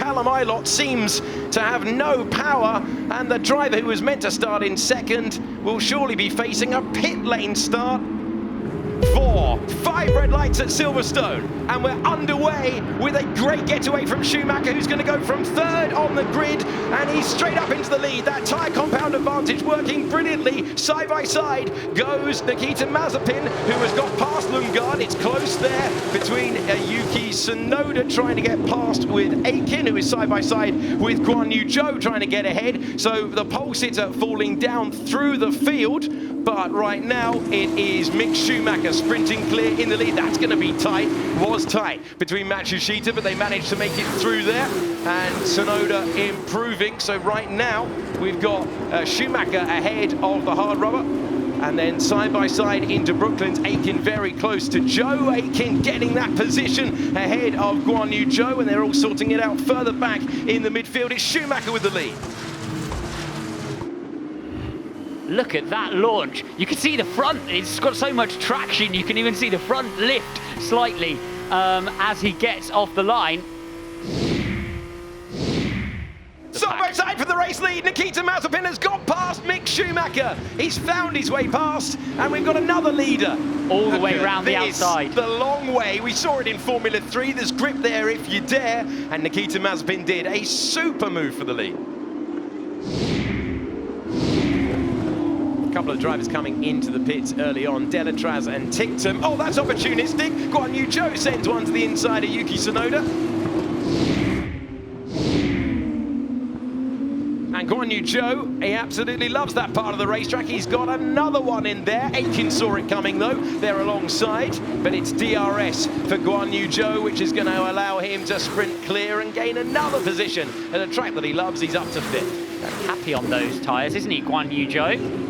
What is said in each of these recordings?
Callum Ilott seems to have no power, and the driver who was meant to start in second will surely be facing a pit lane start. 5 red lights at Silverstone, and we're underway with a great getaway from Schumacher, who's going to go from third on the grid, and he's straight up into the lead. That tyre compound advantage working brilliantly. Side by side goes Nikita Mazepin, who has got past Lundgaard. It's close there between Yuki Tsunoda trying to get past with Aiken, who is side by side with Guan Yu Zhou trying to get ahead. So the pole sitter falling down through the field, but right now it is Mick Schumacher sprinting clear in the lead. That's going to be tight. Was tight between Matsushita, but they managed to make it through there, and Tsunoda improving. So right now we've got Schumacher ahead of the hard rubber, and then side by side into Brooklyn's Aiken very close to Zhou. Aiken getting that position ahead of Guan Yu Zhou, and they're all sorting it out further back in the midfield. It's Schumacher with the lead. Look at that launch. You can see the front, it's got so much traction, you can even see the front lift slightly as he gets off the line. Side by side for the race lead, Nikita Mazepin has got past Mick Schumacher. He's found his way past, and we've got another leader. All the way around the outside. The long way. We saw it in Formula 3. There's grip there if you dare, and Nikita Mazepin did a super move for the lead. A couple of drivers coming into the pits early on, Delatraz and Tictum. Oh, that's opportunistic. Guan Yu Zhou sends one to the inside of Yuki Tsunoda. And Guan Yu Zhou, he absolutely loves that part of the racetrack. He's got another one in there. Aiken saw it coming though. They're alongside, but it's DRS for Guan Yu Zhou, which is going to allow him to sprint clear and gain another position at a track that he loves. He's up to 5th. Happy on those tyres, isn't he, Guan Yu Zhou?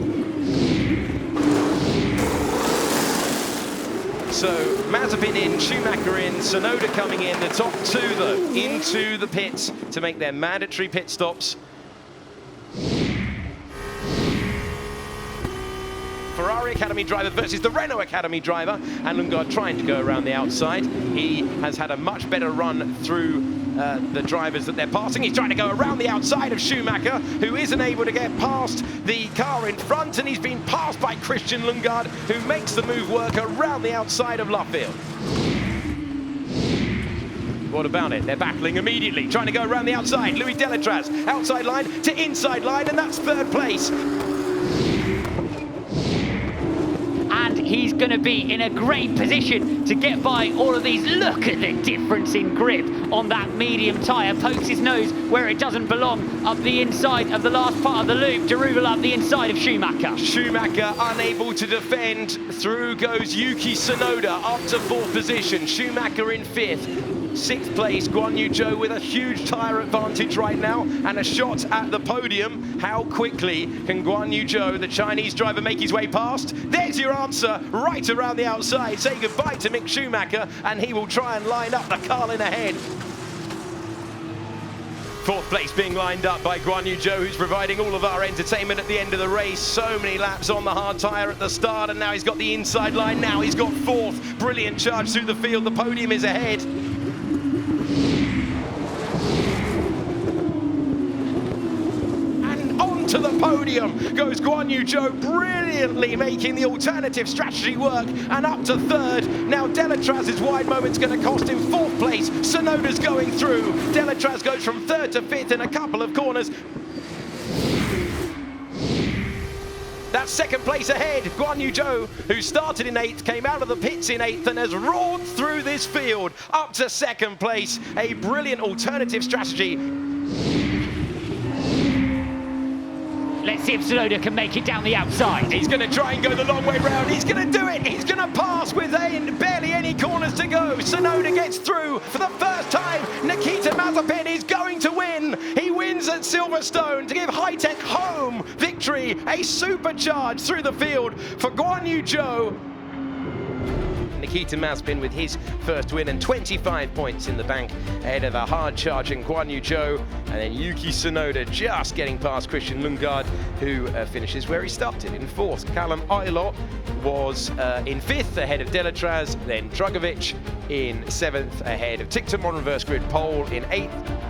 So Mazepin in, Schumacher in, Tsunoda coming in. The top 2 though into the pits to make their mandatory pit stops. Ferrari Academy driver versus the Renault Academy driver, and Lundgaard trying to go around the outside. He has had a much better run through the drivers that they're passing. He's trying to go around the outside of Schumacher, who isn't able to get past the car in front, and he's been passed by Christian Lundgaard, who makes the move work around the outside of Luffield. What about it? They're battling immediately, trying to go around the outside. Louis Delatraz, outside line to inside line, and that's 3rd place. And he's going to be in a great position to get by all of these. Look at the difference in grip on that medium tyre. Pokes his nose where it doesn't belong, up the inside of the last part of the loop. Deruval up the inside of Schumacher. Schumacher unable to defend. Through goes Yuki Tsunoda up to 4th position. Schumacher in 5th. 6th place, Guan Yu Zhou with a huge tyre advantage right now and a shot at the podium. How quickly can Guan Yu Zhou, the Chinese driver, make his way past? There's your answer, right around the outside. Say goodbye to Mick Schumacher, and he will try and line up the Carlin ahead. 4th place being lined up by Guan Yu Zhou, who's providing all of our entertainment at the end of the race. So many laps on the hard tyre at the start, and now he's got the inside line. Now he's got 4th. Brilliant charge through the field. The podium is ahead. To the podium goes Guan Yu Zhou, brilliantly making the alternative strategy work, and up to 3rd. Now Delatraz's wide moment's going to cost him 4th place. Tsunoda's going through. Delatraz goes from 3rd to 5th in a couple of corners. That's 2nd place ahead. Guan Yu Zhou, who started in 8th, came out of the pits in 8th and has roared through this field up to 2nd place. A brilliant alternative strategy. Let's see if Tsunoda can make it down the outside. He's going to try and go the long way round. He's going to do it. He's going to pass with barely any corners to go. Tsunoda gets through for the first time. Nikita Mazepin is going to win. He wins at Silverstone to give High-Tech home victory. A supercharge through the field for Guan Yu Zhou. Nikita Mazepin with his first win and 25 points in the bank ahead of a hard-charging Guan Yu Zhou, and then Yuki Tsunoda just getting past Christian Lundgaard, who finishes where he started in 4th. Callum Ilott was in 5th ahead of Delatraz, then Drugovic in 7th ahead of Tictum on reverse grid pole in 8th.